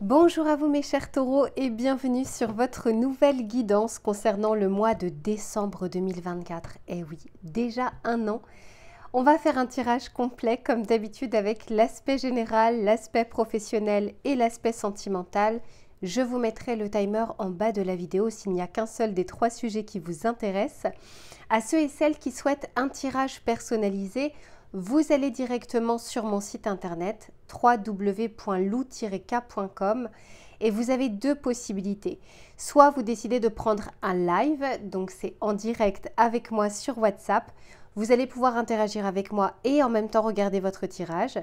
Bonjour à vous mes chers taureaux et bienvenue sur votre nouvelle guidance concernant le mois de décembre 2024. Eh oui, déjà un an. On va faire un tirage complet comme d'habitude avec l'aspect général, l'aspect professionnel et l'aspect sentimental. Je vous mettrai le timer en bas de la vidéo s'il n'y a qu'un seul des trois sujets qui vous intéressent. À ceux et celles qui souhaitent un tirage personnalisé, vous allez directement sur mon site internet www.lou-k.com et vous avez deux possibilités. Soit vous décidez de prendre un live, donc c'est en direct avec moi sur WhatsApp. Vous allez pouvoir interagir avec moi et en même temps regarder votre tirage.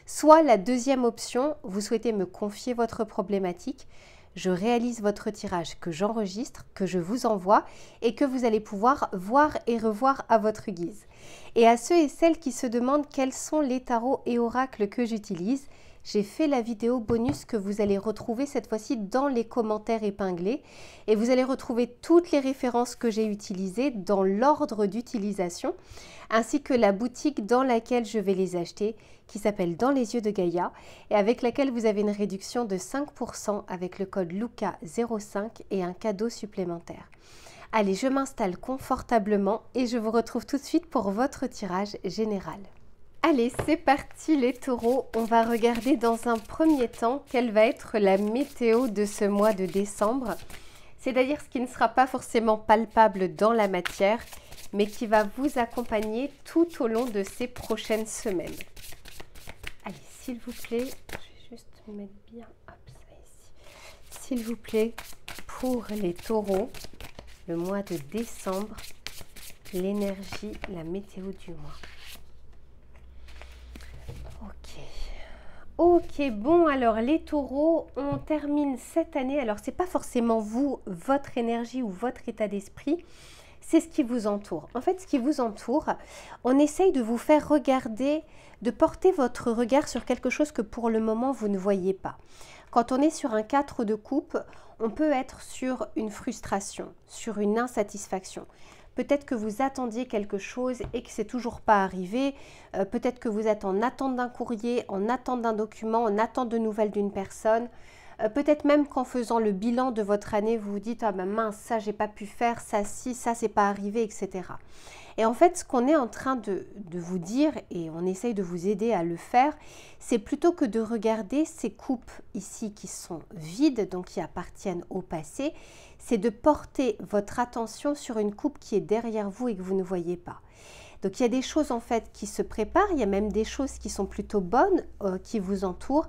Soit la deuxième option, vous souhaitez me confier votre problématique. Je réalise votre tirage que j'enregistre, que je vous envoie et que vous allez pouvoir voir et revoir à votre guise. Et à ceux et celles qui se demandent quels sont les tarots et oracles que j'utilise, j'ai fait la vidéo bonus que vous allez retrouver cette fois-ci dans les commentaires épinglés et vous allez retrouver toutes les références que j'ai utilisées dans l'ordre d'utilisation ainsi que la boutique dans laquelle je vais les acheter qui s'appelle Dans les yeux de Gaïa et avec laquelle vous avez une réduction de 5% avec le code LUCA05 et un cadeau supplémentaire. Allez, je m'installe confortablement et je vous retrouve tout de suite pour votre tirage général. Allez, c'est parti les taureaux. On va regarder dans un premier temps quelle va être la météo de ce mois de décembre. C'est-à-dire ce qui ne sera pas forcément palpable dans la matière, mais qui va vous accompagner tout au long de ces prochaines semaines. Allez, s'il vous plaît, je vais juste mettre bien ça ici. S'il vous plaît, pour les taureaux, le mois de décembre, l'énergie, la météo du mois. Ok, bon alors les taureaux, on termine cette année. Alors c'est pas forcément vous, votre énergie ou votre état d'esprit, c'est ce qui vous entoure. En fait, ce qui vous entoure, on essaye de vous faire regarder, de porter votre regard sur quelque chose que pour le moment vous ne voyez pas. Quand on est sur un 4 de coupe, on peut être sur une frustration, sur une insatisfaction. Peut-être que vous attendiez quelque chose et que c'est toujours pas arrivé. Peut-être que vous êtes en attente d'un courrier, en attente d'un document, en attente de nouvelles d'une personne. Peut-être même qu'en faisant le bilan de votre année, vous vous dites « Ah ben mince, ça j'ai pas pu faire, ça si, ça c'est pas arrivé, etc. » Et en fait, ce qu'on est en train de vous dire, et on essaye de vous aider à le faire, c'est plutôt que de regarder ces coupes ici qui sont vides, donc qui appartiennent au passé, c'est de porter votre attention sur une coupe qui est derrière vous et que vous ne voyez pas. Donc il y a des choses en fait qui se préparent, il y a même des choses qui sont plutôt bonnes, qui vous entourent,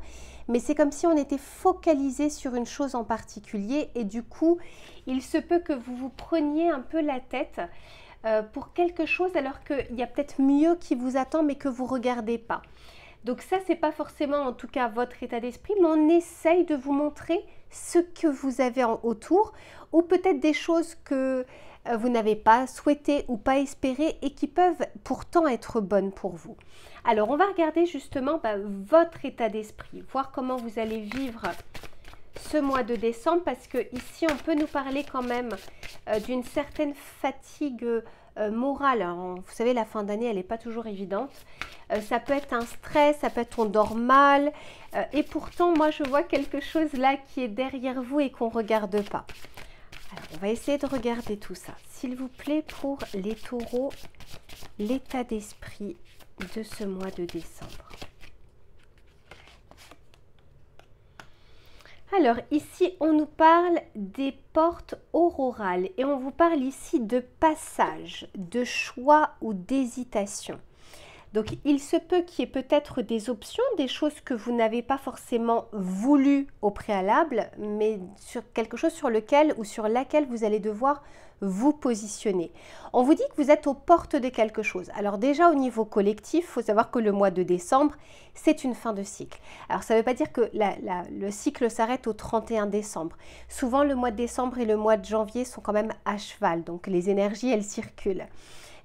mais c'est comme si on était focalisé sur une chose en particulier et du coup, il se peut que vous vous preniez un peu la tête pour quelque chose alors qu'il y a peut-être mieux qui vous attend mais que vous ne regardez pas. Donc ça, c'est pas forcément en tout cas votre état d'esprit, mais on essaye de vous montrer ce que vous avez autour ou peut-être des choses que vous n'avez pas souhaité ou pas espéré et qui peuvent pourtant être bonnes pour vous. Alors, on va regarder justement votre état d'esprit, voir comment vous allez vivre ce mois de décembre parce que ici, on peut nous parler quand même d'une certaine fatigue morale. Alors, vous savez, la fin d'année, elle n'est pas toujours évidente. Ça peut être un stress, ça peut être on dort mal. Et pourtant, moi, je vois quelque chose là qui est derrière vous et qu'on ne regarde pas. Alors, on va essayer de regarder tout ça. S'il vous plaît, pour les taureaux, l'état d'esprit de ce mois de décembre. Alors ici, on nous parle des portes aurorales et on vous parle ici de passage, de choix ou d'hésitation. Donc il se peut qu'il y ait peut-être des options, des choses que vous n'avez pas forcément voulu au préalable, mais sur quelque chose sur lequel ou sur laquelle vous allez devoir vous positionner. On vous dit que vous êtes aux portes de quelque chose. Alors déjà au niveau collectif, il faut savoir que le mois de décembre, c'est une fin de cycle. Alors ça ne veut pas dire que le cycle s'arrête au 31 décembre. Souvent le mois de décembre et le mois de janvier sont quand même à cheval, donc les énergies elles circulent.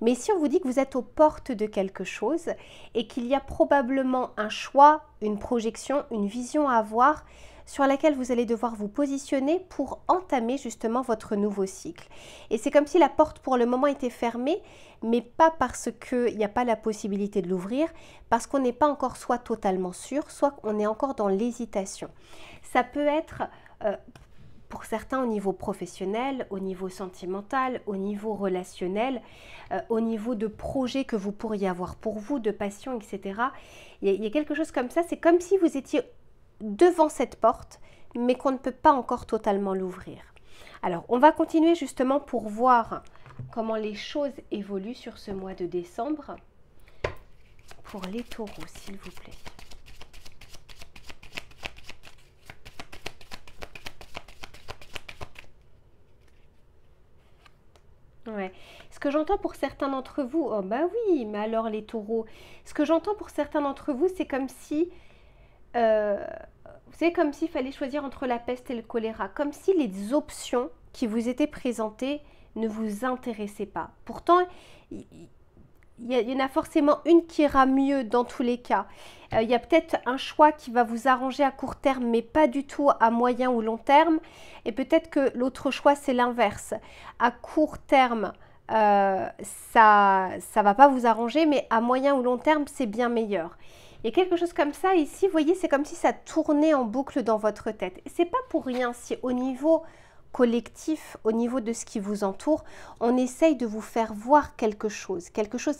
Mais si on vous dit que vous êtes aux portes de quelque chose et qu'il y a probablement un choix, une projection, une vision à avoir, sur laquelle vous allez devoir vous positionner pour entamer justement votre nouveau cycle. Et c'est comme si la porte pour le moment était fermée, mais pas parce qu'il n'y a pas la possibilité de l'ouvrir, parce qu'on n'est pas encore soit totalement sûr, soit on est encore dans l'hésitation. Ça peut être pour certains au niveau professionnel, au niveau sentimental, au niveau relationnel, au niveau de projets que vous pourriez avoir pour vous, de passion, etc. Il y a quelque chose comme ça, c'est comme si vous étiez devant cette porte, mais qu'on ne peut pas encore totalement l'ouvrir. Alors, on va continuer justement pour voir comment les choses évoluent sur ce mois de décembre. Pour les taureaux, s'il vous plaît. Ouais. Ce que j'entends pour certains d'entre vous, oh bah oui, mais alors les taureaux, ce que j'entends pour certains d'entre vous, c'est comme si, vous savez, comme s'il fallait choisir entre la peste et le choléra, comme si les options qui vous étaient présentées ne vous intéressaient pas. Pourtant, il y en a forcément une qui ira mieux dans tous les cas. Il y a peut-être un choix qui va vous arranger à court terme, mais pas du tout à moyen ou long terme. Et peut-être que l'autre choix, c'est l'inverse. À court terme, ça va pas vous arranger, mais à moyen ou long terme, c'est bien meilleur. Il y a quelque chose comme ça ici, vous voyez, c'est comme si ça tournait en boucle dans votre tête. Et c'est pas pour rien si au niveau collectif, au niveau de ce qui vous entoure, on essaye de vous faire voir quelque chose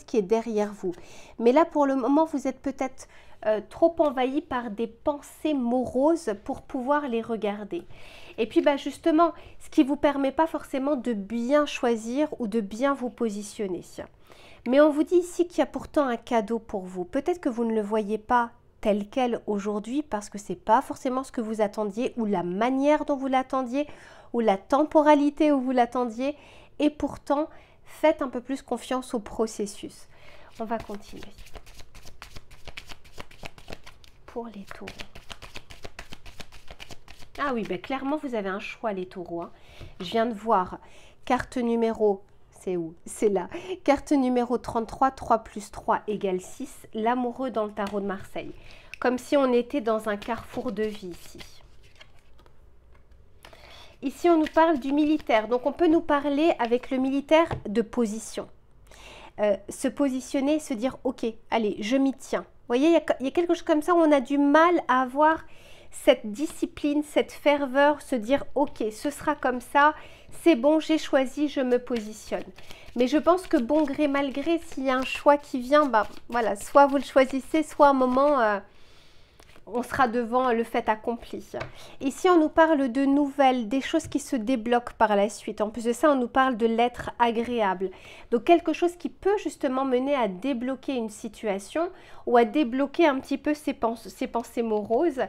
qui est derrière vous. Mais là, pour le moment, vous êtes peut-être trop envahi par des pensées moroses pour pouvoir les regarder. Et puis, bah, justement, ce qui ne vous permet pas forcément de bien choisir ou de bien vous positionner. Mais on vous dit ici qu'il y a pourtant un cadeau pour vous. Peut-être que vous ne le voyez pas tel quel aujourd'hui parce que ce n'est pas forcément ce que vous attendiez ou la manière dont vous l'attendiez ou la temporalité où vous l'attendiez. Et pourtant, faites un peu plus confiance au processus. On va continuer. Pour les taureaux. Ah oui, ben clairement, vous avez un choix, les taureaux. Hein. Je viens de voir carte numéro, c'est où? C'est là. Carte numéro 33, 3 plus 3 égale 6, l'amoureux dans le tarot de Marseille. Comme si on était dans un carrefour de vie ici. Ici, on nous parle du militaire. Donc, on peut nous parler avec le militaire de position. Se positionner, se dire, ok, allez, je m'y tiens. Vous voyez, il y a quelque chose comme ça où on a du mal à avoir cette discipline, cette ferveur, se dire, ok, ce sera comme ça, c'est bon, j'ai choisi, je me positionne. Mais je pense que bon gré, mal gré, s'il y a un choix qui vient, bah, voilà, soit vous le choisissez, soit à un moment... on sera devant le fait accompli. Ici, on nous parle de nouvelles, des choses qui se débloquent par la suite. En plus de ça, on nous parle de l'être agréable. Donc, quelque chose qui peut justement mener à débloquer une situation ou à débloquer un petit peu ses pensées moroses.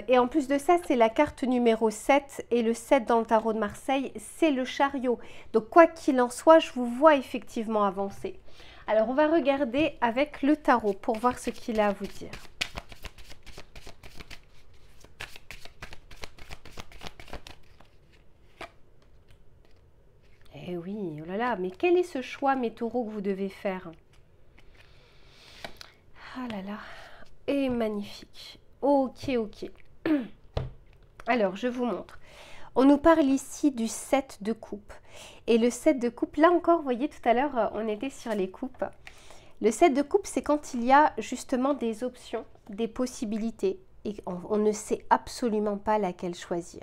Et en plus de ça, c'est la carte numéro 7. Et le 7 dans le tarot de Marseille, c'est le chariot. Donc, quoi qu'il en soit, je vous vois effectivement avancer. Alors, on va regarder avec le tarot pour voir ce qu'il a à vous dire. Eh oui, oh là là, mais quel est ce choix, mes taureaux, que vous devez faire? Ah là là, et magnifique. Ok, ok. Alors, je vous montre. On nous parle ici du 7 de coupe. Et le 7 de coupe, là encore, vous voyez, tout à l'heure, on était sur les coupes. Le 7 de coupe, c'est quand il y a justement des options, des possibilités. Et on ne sait absolument pas laquelle choisir.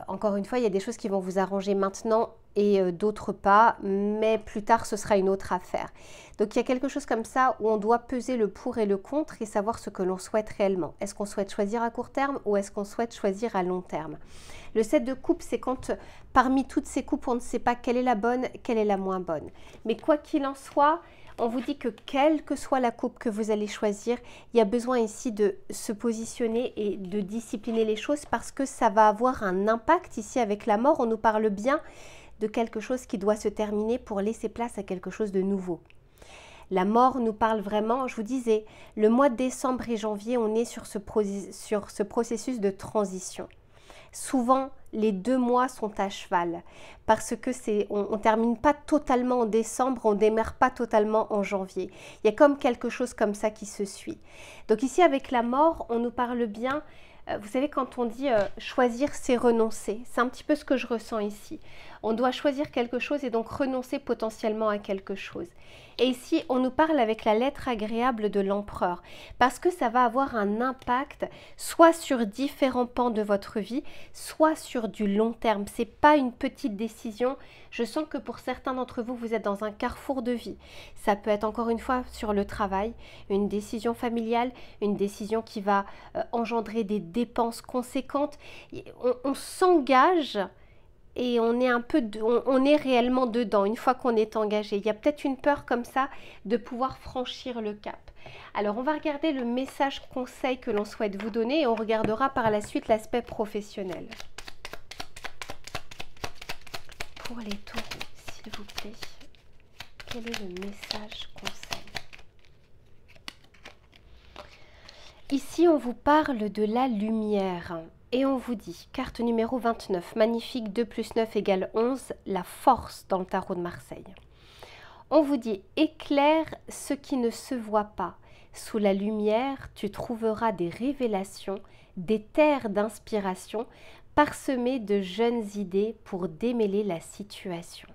Encore une fois, il y a des choses qui vont vous arranger maintenant et d'autres pas, mais plus tard, ce sera une autre affaire. Donc, il y a quelque chose comme ça où on doit peser le pour et le contre et savoir ce que l'on souhaite réellement. Est-ce qu'on souhaite choisir à court terme ou est-ce qu'on souhaite choisir à long terme? Le 7 de coupe, c'est quand parmi toutes ces coupes, on ne sait pas quelle est la bonne, quelle est la moins bonne. Mais quoi qu'il en soit, on vous dit que quelle que soit la coupe que vous allez choisir, il y a besoin ici de se positionner et de discipliner les choses parce que ça va avoir un impact ici avec la mort. On nous parle bien de quelque chose qui doit se terminer pour laisser place à quelque chose de nouveau. La mort nous parle vraiment, je vous disais, le mois de décembre et janvier, on est sur ce processus de transition. Souvent, les 2 mois sont à cheval parce que on ne termine pas totalement en décembre, on ne démarre pas totalement en janvier. Il y a comme quelque chose comme ça qui se suit. Donc ici, avec la mort, on nous parle bien vous savez, quand on dit choisir, c'est renoncer. C'est un petit peu ce que je ressens ici. On doit choisir quelque chose et donc renoncer potentiellement à quelque chose. Et ici, on nous parle avec la lettre agréable de l'empereur, parce que ça va avoir un impact soit sur différents pans de votre vie, soit sur du long terme. Ce n'est pas une petite décision. Je sens que pour certains d'entre vous, vous êtes dans un carrefour de vie. Ça peut être encore une fois sur le travail, une décision familiale, une décision qui va engendrer des dépenses conséquentes. On s'engage et on est on est réellement dedans une fois qu'on est engagé. Il y a peut-être une peur comme ça de pouvoir franchir le cap. Alors on va regarder le message conseil que l'on souhaite vous donner et on regardera par la suite l'aspect professionnel. Pour les taureaux, s'il vous plaît, quel est le message conseil? Ici, on vous parle de la lumière. Et on vous dit, carte numéro 29, magnifique, 2 plus 9 égale 11, la force dans le tarot de Marseille. On vous dit, éclaire ce qui ne se voit pas. Sous la lumière, tu trouveras des révélations, des terres d'inspiration, parsemées de jeunes idées pour démêler la situation.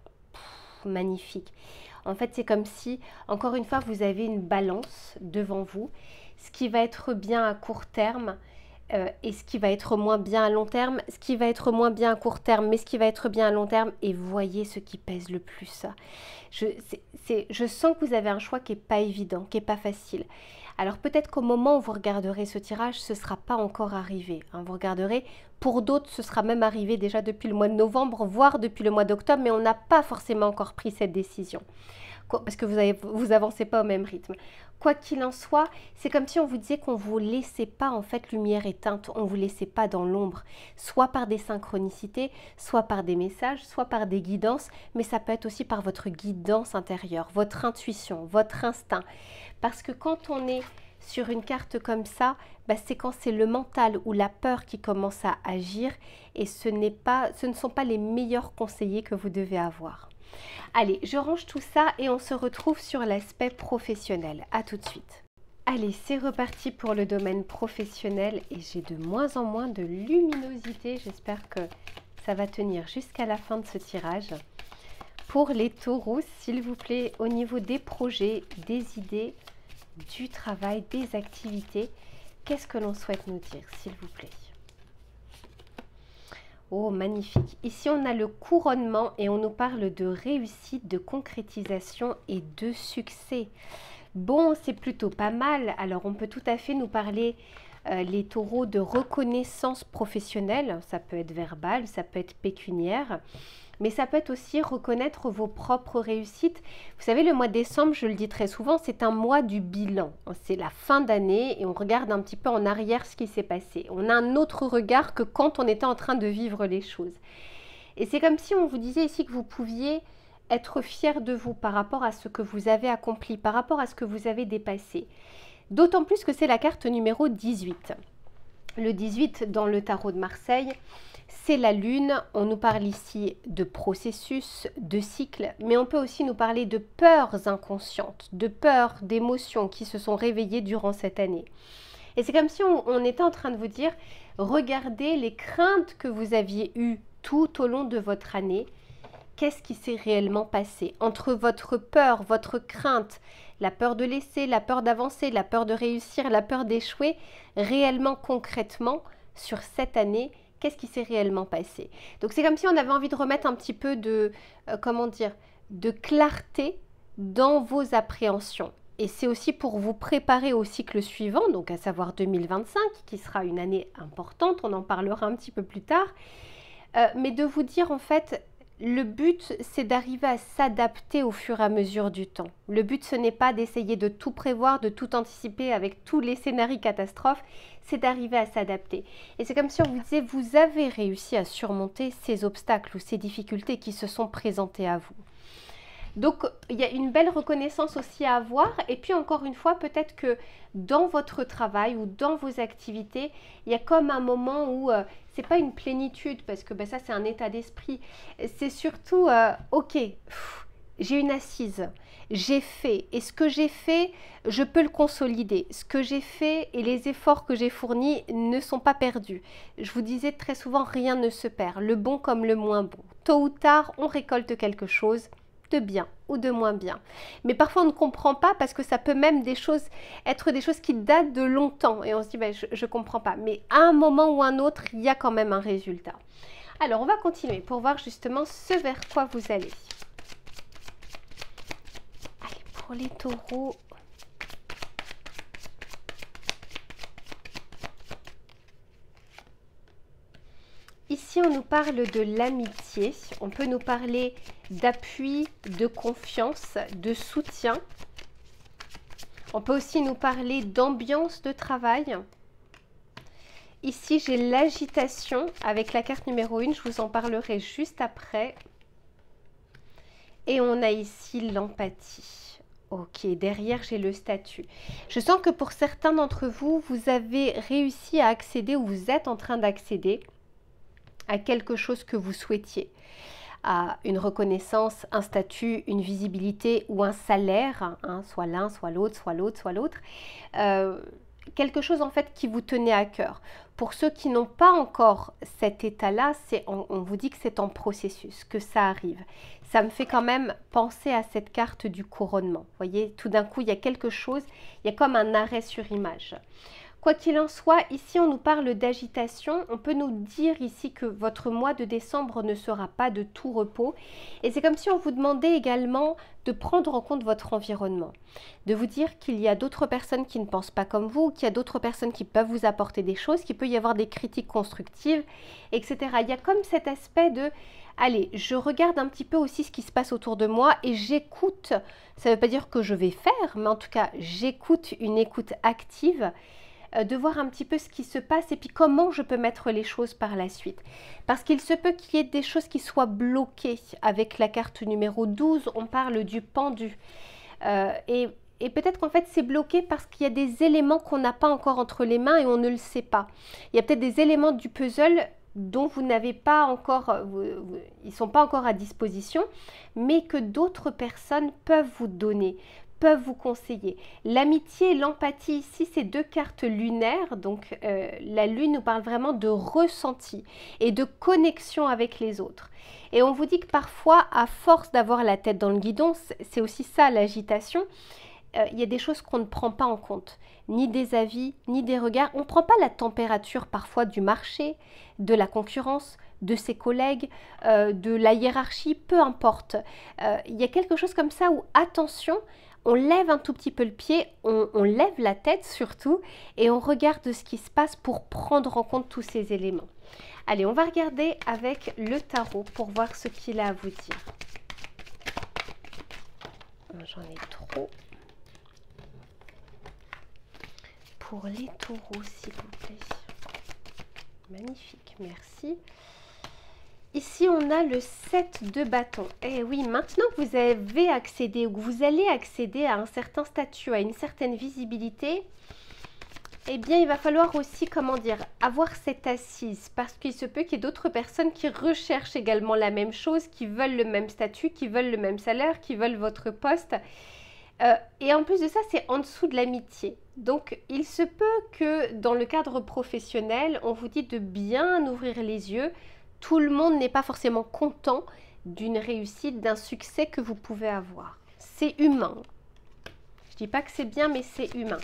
Magnifique. En fait, c'est comme si, encore une fois, vous avez une balance devant vous. Ce qui va être bien à court terme, et ce qui va être moins bien à long terme, ce qui va être moins bien à court terme, mais ce qui va être bien à long terme, et voyez ce qui pèse le plus. Je sens que vous avez un choix qui n'est pas évident, qui n'est pas facile. Alors peut-être qu'au moment où vous regarderez ce tirage, ce ne sera pas encore arrivé. Hein, vous regarderez, pour d'autres, ce sera même arrivé déjà depuis le mois de novembre, voire depuis le mois d'octobre, mais on n'a pas forcément encore pris cette décision. Parce que vous avancez pas au même rythme. Quoi qu'il en soit, c'est comme si on vous disait qu'on ne vous laissait pas en fait lumière éteinte, on ne vous laissait pas dans l'ombre, soit par des synchronicités, soit par des messages, soit par des guidances, mais ça peut être aussi par votre guidance intérieure, votre intuition, votre instinct. Parce que quand on est sur une carte comme ça, bah c'est quand c'est le mental ou la peur qui commence à agir et ce ne sont pas les meilleurs conseillers que vous devez avoir. Allez, je range tout ça et on se retrouve sur l'aspect professionnel. À tout de suite. Allez, c'est reparti pour le domaine professionnel et j'ai de moins en moins de luminosité. J'espère que ça va tenir jusqu'à la fin de ce tirage. Pour les taureaux, s'il vous plaît, au niveau des projets, des idées, du travail, des activités, qu'est-ce que l'on souhaite nous dire, s'il vous plaît? Oh, magnifique. Ici, on a le couronnement et on nous parle de réussite, de concrétisation et de succès. Bon, c'est plutôt pas mal. Alors, on peut tout à fait nous parler, les taureaux, de reconnaissance professionnelle. Ça peut être verbal, ça peut être pécuniaire. Mais ça peut être aussi reconnaître vos propres réussites. Vous savez, le mois de décembre, je le dis très souvent, c'est un mois du bilan. C'est la fin d'année et on regarde un petit peu en arrière ce qui s'est passé. On a un autre regard que quand on était en train de vivre les choses. Et c'est comme si on vous disait ici que vous pouviez être fier de vous par rapport à ce que vous avez accompli, par rapport à ce que vous avez dépassé. D'autant plus que c'est la carte numéro 18. Le 18 dans le tarot de Marseille, c'est la lune. On nous parle ici de processus, de cycle, mais on peut aussi nous parler de peurs inconscientes, de peurs, d'émotions qui se sont réveillées durant cette année. Et c'est comme si on était en train de vous dire, regardez les craintes que vous aviez eues tout au long de votre année. Qu'est-ce qui s'est réellement passé entre votre peur, votre crainte, la peur de laisser, la peur d'avancer, la peur de réussir, la peur d'échouer, réellement concrètement sur cette année? Qu'est-ce qui s'est réellement passé? Donc c'est comme si on avait envie de remettre un petit peu de, comment dire, de clarté dans vos appréhensions. Et c'est aussi pour vous préparer au cycle suivant, donc à savoir 2025, qui sera une année importante, on en parlera un petit peu plus tard, mais de vous dire en fait, le but c'est d'arriver à s'adapter au fur et à mesure du temps. Le but ce n'est pas d'essayer de tout prévoir, de tout anticiper avec tous les scénarios catastrophes, c'est d'arriver à s'adapter. Et c'est comme si on vous disait, vous avez réussi à surmonter ces obstacles ou ces difficultés qui se sont présentées à vous. Donc, il y a une belle reconnaissance aussi à avoir. Et puis, encore une fois, peut-être que dans votre travail ou dans vos activités, il y a comme un moment où c'est pas une plénitude, parce que ça, c'est un état d'esprit. C'est surtout, ok, j'ai une assise, j'ai fait, et ce que j'ai fait, je peux le consolider. Ce que j'ai fait et les efforts que j'ai fournis ne sont pas perdus. Je vous disais très souvent, rien ne se perd, le bon comme le moins bon. Tôt ou tard, on récolte quelque chose de bien ou de moins bien. Mais parfois, on ne comprend pas parce que ça peut même être des choses qui datent de longtemps. Et on se dit, ben, je ne comprends pas. Mais à un moment ou un autre, il y a quand même un résultat. Alors, on va continuer pour voir justement ce vers quoi vous allez. Allez, pour les taureaux. Ici, on nous parle de l'amitié. On peut nous parler d'appui, de confiance, de soutien. On peut aussi nous parler d'ambiance de travail. Ici, j'ai l'agitation avec la carte numéro 1. Je vous en parlerai juste après. Et on a ici l'empathie. Ok, derrière, j'ai le statut. Je sens que pour certains d'entre vous, vous avez réussi à accéder ou vous êtes en train d'accéder à quelque chose que vous souhaitiez, à une reconnaissance, un statut, une visibilité ou un salaire, hein, soit l'un, soit l'autre, soit l'autre, soit l'autre. Quelque chose en fait qui vous tenait à cœur. Pour ceux qui n'ont pas encore cet état-là, on vous dit que c'est en processus, que ça arrive. Ça me fait quand même penser à cette carte du couronnement. Vous voyez, tout d'un coup, il y a quelque chose, il y a comme un arrêt sur image. Quoi qu'il en soit, ici on nous parle d'agitation. On peut nous dire ici que votre mois de décembre ne sera pas de tout repos. Et c'est comme si on vous demandait également de prendre en compte votre environnement. De vous dire qu'il y a d'autres personnes qui ne pensent pas comme vous, qu'il y a d'autres personnes qui peuvent vous apporter des choses, qu'il peut y avoir des critiques constructives, etc. Il y a comme cet aspect de... Allez, je regarde un petit peu aussi ce qui se passe autour de moi et j'écoute. Ça ne veut pas dire que je vais faire, mais en tout cas, j'écoute, une écoute active, de voir un petit peu ce qui se passe et puis comment je peux mettre les choses par la suite. Parce qu'il se peut qu'il y ait des choses qui soient bloquées. Avec la carte numéro 12, on parle du pendu. Et peut-être qu'en fait, c'est bloqué parce qu'il y a des éléments qu'on n'a pas encore entre les mains et on ne le sait pas. Il y a peut-être des éléments du puzzle dont vous n'avez pas encore, ils ne sont pas encore à disposition, mais que d'autres personnes peuvent vous donner, peuvent vous conseiller. L'amitié et l'empathie ici, c'est deux cartes lunaires, donc la lune nous parle vraiment de ressenti et de connexion avec les autres. Et on vous dit que parfois, à force d'avoir la tête dans le guidon, c'est aussi ça l'agitation, il y a des choses qu'on ne prend pas en compte, ni des avis, ni des regards. On ne prend pas la température parfois du marché, de la concurrence, de ses collègues, de la hiérarchie, peu importe. Il y a quelque chose comme ça où, attention, on lève un tout petit peu le pied, on lève la tête surtout, et on regarde ce qui se passe pour prendre en compte tous ces éléments. Allez, on va regarder avec le tarot pour voir ce qu'il a à vous dire. J'en ai trop. Pour les taureaux, s'il vous plaît. Magnifique, merci. Ici, on a le 7 de bâton. Et oui, maintenant que vous avez accédé ou que vous allez accéder à un certain statut, à une certaine visibilité, eh bien, il va falloir aussi, comment dire, avoir cette assise. Parce qu'il se peut qu'il y ait d'autres personnes qui recherchent également la même chose, qui veulent le même statut, qui veulent le même salaire, qui veulent votre poste. Et en plus de ça, c'est en dessous de l'amitié. Donc, il se peut que dans le cadre professionnel, on vous dit de bien ouvrir les yeux. Tout le monde n'est pas forcément content d'une réussite, d'un succès que vous pouvez avoir. C'est humain. Je ne dis pas que c'est bien, mais c'est humain.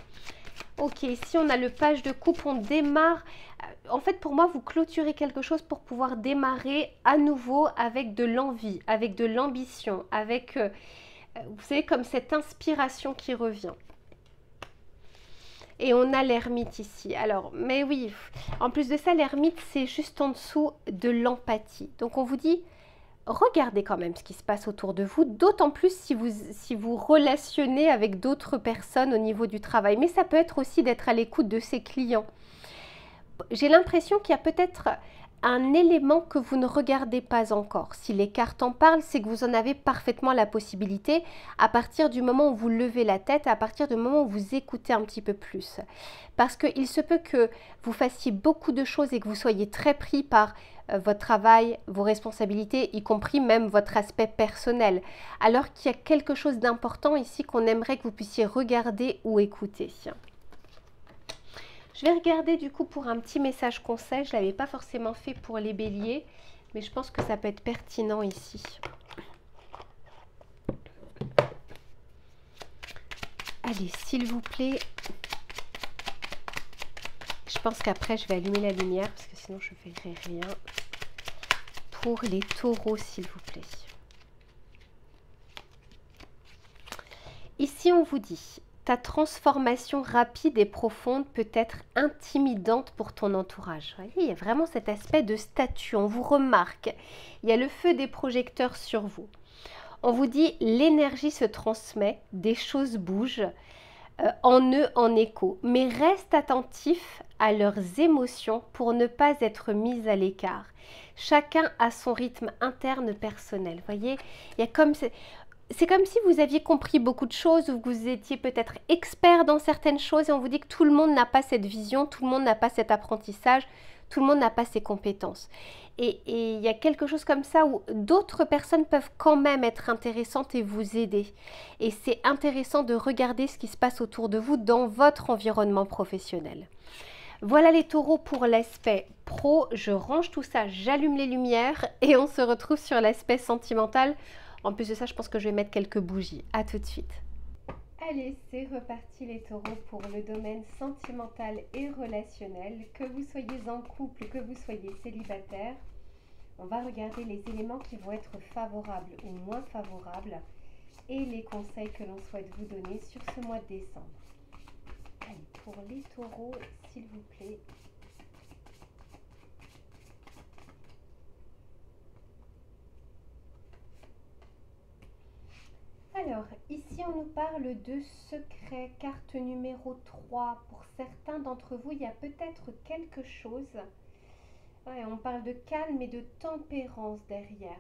Ok, ici on a le page de coupe, on démarre. En fait, pour moi, vous clôturez quelque chose pour pouvoir démarrer à nouveau avec de l'envie, avec de l'ambition, avec... vous savez, comme cette inspiration qui revient. Et on a l'ermite ici. Alors, mais oui, en plus de ça, l'ermite, c'est juste en dessous de l'empathie. Donc, on vous dit, regardez quand même ce qui se passe autour de vous, d'autant plus si vous relationnez avec d'autres personnes au niveau du travail. Mais ça peut être aussi d'être à l'écoute de ses clients. J'ai l'impression qu'il y a peut-être un élément que vous ne regardez pas encore. Si les cartes en parlent, c'est que vous en avez parfaitement la possibilité à partir du moment où vous levez la tête, à partir du moment où vous écoutez un petit peu plus. Parce qu'il se peut que vous fassiez beaucoup de choses et que vous soyez très pris par votre travail, vos responsabilités, y compris même votre aspect personnel. Alors qu'il y a quelque chose d'important ici qu'on aimerait que vous puissiez regarder ou écouter. Je vais regarder du coup pour un petit message conseil. Je ne l'avais pas forcément fait pour les béliers, mais je pense que ça peut être pertinent ici. Allez, s'il vous plaît. Je pense qu'après, je vais allumer la lumière parce que sinon, je ne verrai rien. Pour les taureaux, s'il vous plaît. Ici, on vous dit... Ta transformation rapide et profonde peut être intimidante pour ton entourage. Vous voyez, il y a vraiment cet aspect de statut, on vous remarque. Il y a le feu des projecteurs sur vous. On vous dit, l'énergie se transmet, des choses bougent, en eux, en écho. Mais reste attentif à leurs émotions pour ne pas être mis à l'écart. Chacun a son rythme interne personnel. Vous voyez, il y a comme... C'est comme si vous aviez compris beaucoup de choses ou que vous étiez peut-être expert dans certaines choses et on vous dit que tout le monde n'a pas cette vision, tout le monde n'a pas cet apprentissage, tout le monde n'a pas ces compétences. Et il y a quelque chose comme ça où d'autres personnes peuvent quand même être intéressantes et vous aider. Et c'est intéressant de regarder ce qui se passe autour de vous dans votre environnement professionnel. Voilà les taureaux pour l'aspect pro. Je range tout ça, j'allume les lumières et on se retrouve sur l'aspect sentimental. En plus de ça, je pense que je vais mettre quelques bougies. À tout de suite. Allez, c'est reparti les taureaux pour le domaine sentimental et relationnel. Que vous soyez en couple, que vous soyez célibataire, on va regarder les éléments qui vont être favorables ou moins favorables et les conseils que l'on souhaite vous donner sur ce mois de décembre. Allez, pour les taureaux, s'il vous plaît. Alors, ici on nous parle de secret, carte numéro 3. Pour certains d'entre vous, il y a peut-être quelque chose. Ouais, on parle de calme et de tempérance derrière.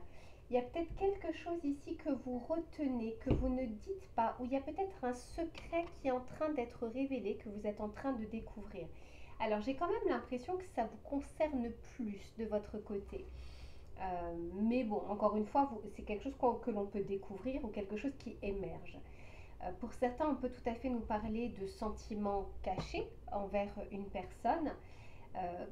Il y a peut-être quelque chose ici que vous retenez, que vous ne dites pas, ou il y a peut-être un secret qui est en train d'être révélé, que vous êtes en train de découvrir. Alors, j'ai quand même l'impression que ça vous concerne plus de votre côté. Mais bon, encore une fois, c'est quelque chose que l'on peut découvrir ou quelque chose qui émerge. Pour certains, on peut tout à fait nous parler de sentiments cachés envers une personne,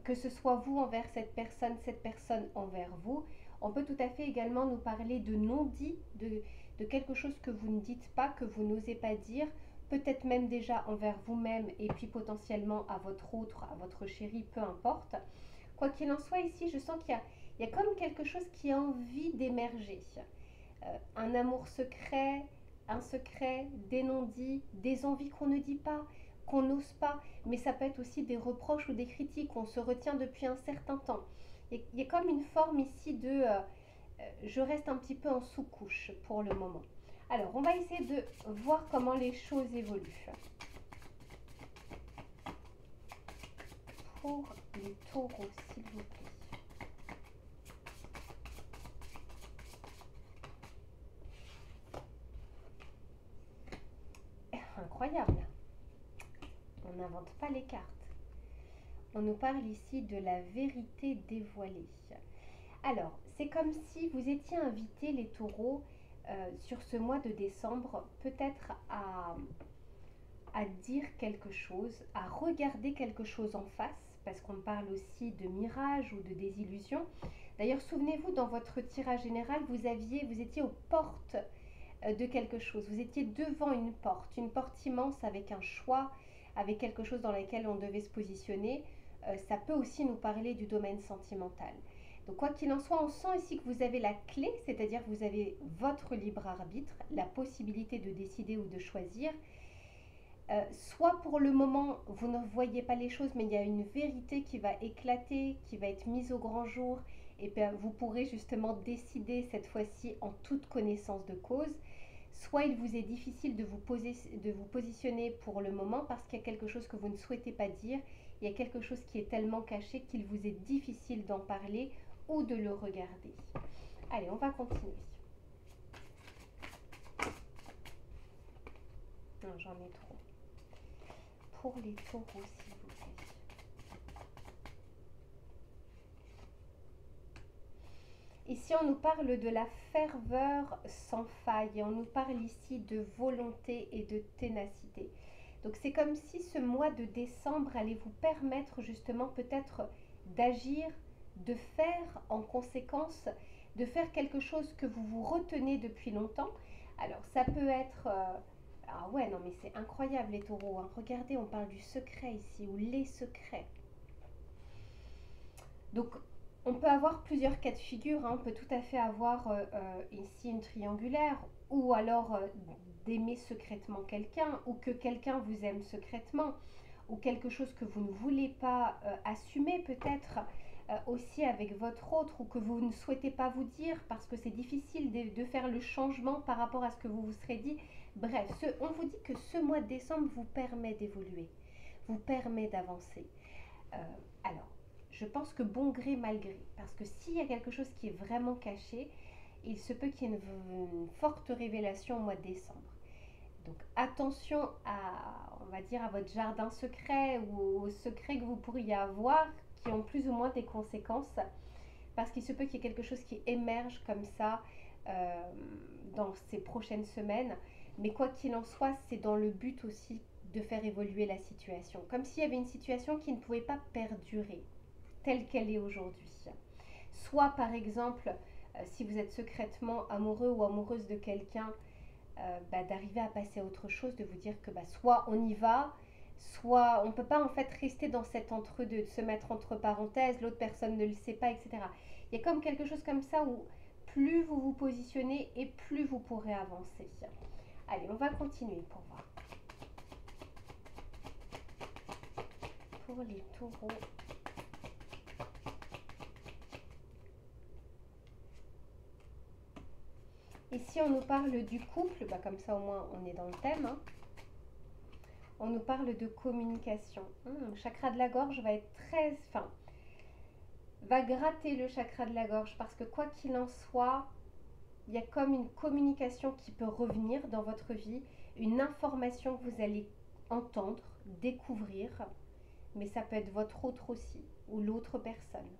que ce soit vous envers cette personne envers vous. On peut tout à fait également nous parler de non-dit, de quelque chose que vous ne dites pas, que vous n'osez pas dire, peut-être même déjà envers vous-même et puis potentiellement à votre autre, à votre chéri, peu importe. Quoi qu'il en soit, ici, je sens qu'il y a comme quelque chose qui a envie d'émerger. Un amour secret, un secret, des non-dits, des envies qu'on ne dit pas, qu'on n'ose pas, mais ça peut être aussi des reproches ou des critiques qu'on se retient depuis un certain temps. Il y a comme une forme ici de je reste un petit peu en sous-couche pour le moment. Alors, on va essayer de voir comment les choses évoluent. Pour les taureaux, s'il vous plaît. Incroyable. On n'invente pas les cartes. On nous parle ici de la vérité dévoilée. Alors, c'est comme si vous étiez invités, les taureaux, sur ce mois de décembre, peut-être à dire quelque chose, à regarder quelque chose en face, parce qu'on parle aussi de mirage ou de désillusion. D'ailleurs, souvenez-vous, dans votre tirage général, vous étiez aux portes de quelque chose. Vous étiez devant une porte immense avec un choix, avec quelque chose dans lequel on devait se positionner. Ça peut aussi nous parler du domaine sentimental. Donc quoi qu'il en soit, on sent ici que vous avez la clé, c'est-à-dire que vous avez votre libre arbitre, la possibilité de décider ou de choisir. Soit pour le moment, vous ne voyez pas les choses, mais il y a une vérité qui va éclater, qui va être mise au grand jour, et bien vous pourrez justement décider cette fois-ci en toute connaissance de cause. Soit il vous est difficile de vous positionner pour le moment parce qu'il y a quelque chose que vous ne souhaitez pas dire il y a quelque chose qui est tellement caché qu'il vous est difficile d'en parler ou de le regarder. Allez, on va continuer. Non, j'en ai trop. Pour les taureaux, s'il vous plaît. Ici, on nous parle de la ferveur sans faille et on nous parle ici de volonté et de ténacité. Donc, c'est comme si ce mois de décembre allait vous permettre justement peut-être d'agir, de faire en conséquence, de faire quelque chose que vous vous retenez depuis longtemps. Alors, ça peut être... ah ouais, non mais c'est incroyable les taureaux, hein. Regardez, on parle du secret ici, ou les secrets. Donc, on peut avoir plusieurs cas de figure, hein. On peut tout à fait avoir ici une triangulaire, ou alors d'aimer secrètement quelqu'un, ou que quelqu'un vous aime secrètement, ou quelque chose que vous ne voulez pas assumer peut-être aussi avec votre autre, ou que vous ne souhaitez pas vous dire parce que c'est difficile de faire le changement par rapport à ce que vous vous serez dit. Bref, on vous dit que ce mois de décembre vous permet d'évoluer, vous permet d'avancer. Alors, je pense que bon gré, mal gré, parce que s'il y a quelque chose qui est vraiment caché, il se peut qu'il y ait une forte révélation au mois de décembre. Donc attention à, on va dire, à votre jardin secret ou aux secrets que vous pourriez avoir qui ont plus ou moins des conséquences, parce qu'il se peut qu'il y ait quelque chose qui émerge comme ça dans ces prochaines semaines. Mais quoi qu'il en soit, c'est dans le but aussi de faire évoluer la situation. Comme s'il y avait une situation qui ne pouvait pas perdurer telle qu'elle est aujourd'hui. Soit par exemple, si vous êtes secrètement amoureux ou amoureuse de quelqu'un, d'arriver à passer à autre chose, de vous dire que soit on y va, soit on ne peut pas en fait rester dans cet entre-deux, de se mettre entre parenthèses, l'autre personne ne le sait pas, etc. Il y a comme quelque chose comme ça où plus vous vous positionnez et plus vous pourrez avancer. Allez, on va continuer pour voir. Pour les taureaux. Ici, on nous parle du couple, comme ça au moins on est dans le thème. Hein. On nous parle de communication. Le chakra de la gorge va être très... Enfin, va gratter le chakra de la gorge parce que quoi qu'il en soit, il y a comme une communication qui peut revenir dans votre vie, une information que vous allez entendre, découvrir, mais ça peut être votre autre aussi, ou l'autre personne.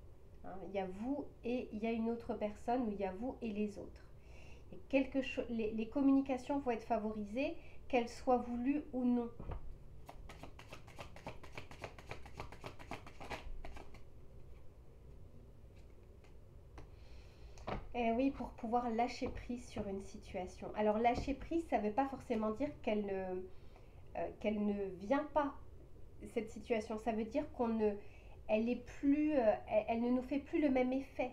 Hein, il y a vous et il y a une autre personne, ou il y a vous et les autres. Et les communications vont être favorisées, qu'elles soient voulues ou non. Et oui, pour pouvoir lâcher prise sur une situation. Alors lâcher prise, ça ne veut pas forcément dire qu'elle ne vient pas, cette situation. Ça veut dire elle ne nous fait plus le même effet.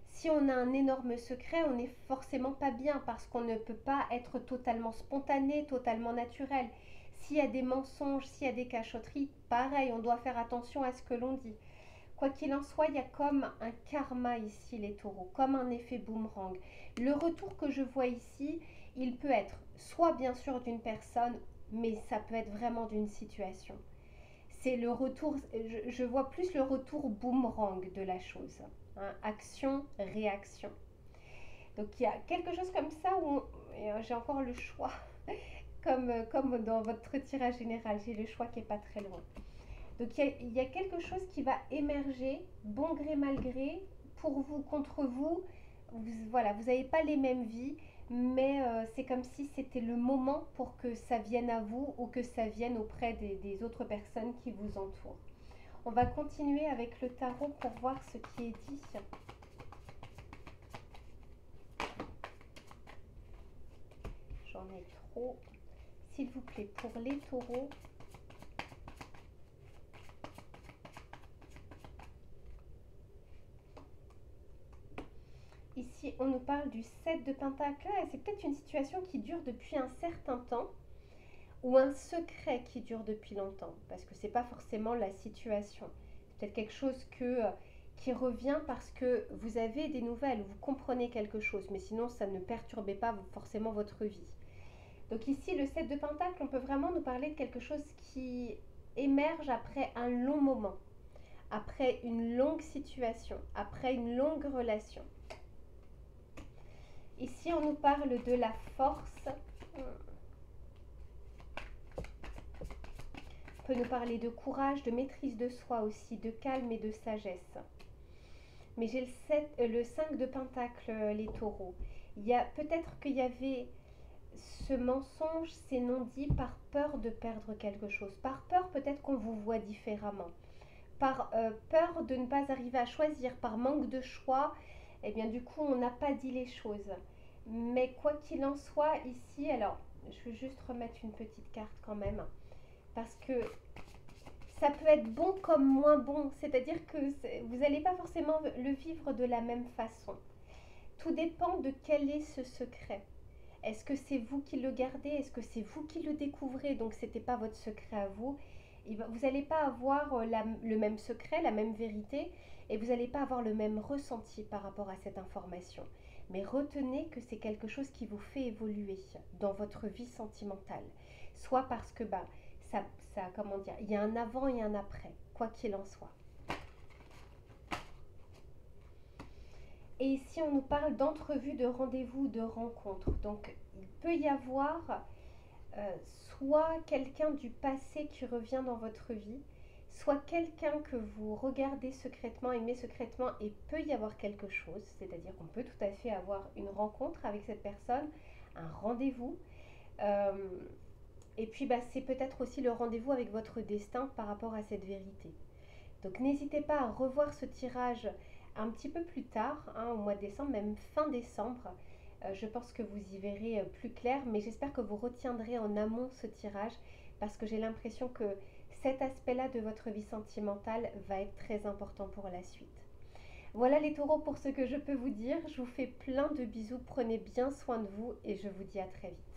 Si on a un énorme secret, on n'est forcément pas bien parce qu'on ne peut pas être totalement spontané, totalement naturel. S'il y a des mensonges, s'il y a des cachotteries, pareil, on doit faire attention à ce que l'on dit. Quoi qu'il en soit, il y a comme un karma ici, les taureaux, comme un effet boomerang. Le retour que je vois ici, il peut être soit bien sûr d'une personne, mais ça peut être vraiment d'une situation. C'est le retour, je vois plus le retour boomerang de la chose. Hein, action, réaction. Donc il y a quelque chose comme ça où j'ai encore le choix, comme dans votre tirage général, j'ai le choix qui n'est pas très loin. Donc il y a quelque chose qui va émerger, bon gré mal gré, pour vous, contre vous. Voilà, vous n'avez pas les mêmes vies, mais c'est comme si c'était le moment pour que ça vienne à vous ou que ça vienne auprès des autres personnes qui vous entourent. On va continuer avec le tarot pour voir ce qui est dit. J'en ai trop. S'il vous plaît, pour les taureaux. Ici, on nous parle du 7 de Pentacle. C'est peut-être une situation qui dure depuis un certain temps ou un secret qui dure depuis longtemps, parce que ce n'est pas forcément la situation. C'est peut-être quelque chose qui revient parce que vous avez des nouvelles, vous comprenez quelque chose, mais sinon ça ne perturbait pas forcément votre vie. Donc ici, le 7 de Pentacle, on peut vraiment nous parler de quelque chose qui émerge après un long moment, après une longue situation, après une longue relation. Ici, on nous parle de la force. On peut nous parler de courage, de maîtrise de soi aussi, de calme et de sagesse. Mais j'ai le 5 de Pentacle, les taureaux. Peut-être qu'il y avait ce mensonge, ces non-dits par peur de perdre quelque chose. Par peur peut-être qu'on vous voit différemment. Par peur de ne pas arriver à choisir, par manque de choix, et bien du coup on n'a pas dit les choses. Mais quoi qu'il en soit ici, alors je vais juste remettre une petite carte quand même, parce que ça peut être bon comme moins bon, c'est-à-dire que vous n'allez pas forcément le vivre de la même façon. Tout dépend de quel est ce secret. Est-ce que c'est vous qui le gardez? Est-ce que c'est vous qui le découvrez? Donc ce n'était pas votre secret à vous. Vous n'allez pas avoir le même secret, la même vérité, et vous n'allez pas avoir le même ressenti par rapport à cette information. Mais retenez que c'est quelque chose qui vous fait évoluer dans votre vie sentimentale. Soit parce que comment dire, il y a un avant et un après, quoi qu'il en soit. Et ici, on nous parle d'entrevue, de rendez-vous, de rencontre. Donc, il peut y avoir soit quelqu'un du passé qui revient dans votre vie, soit quelqu'un que vous regardez secrètement, aimez secrètement, et peut y avoir quelque chose. C'est-à-dire qu'on peut tout à fait avoir une rencontre avec cette personne, un rendez-vous. Et puis, c'est peut-être aussi le rendez-vous avec votre destin par rapport à cette vérité. Donc, n'hésitez pas à revoir ce tirage un petit peu plus tard, au mois de décembre, même fin décembre. Je pense que vous y verrez plus clair, mais j'espère que vous retiendrez en amont ce tirage parce que j'ai l'impression que cet aspect-là de votre vie sentimentale va être très important pour la suite. Voilà les taureaux pour ce que je peux vous dire. Je vous fais plein de bisous, prenez bien soin de vous et je vous dis à très vite.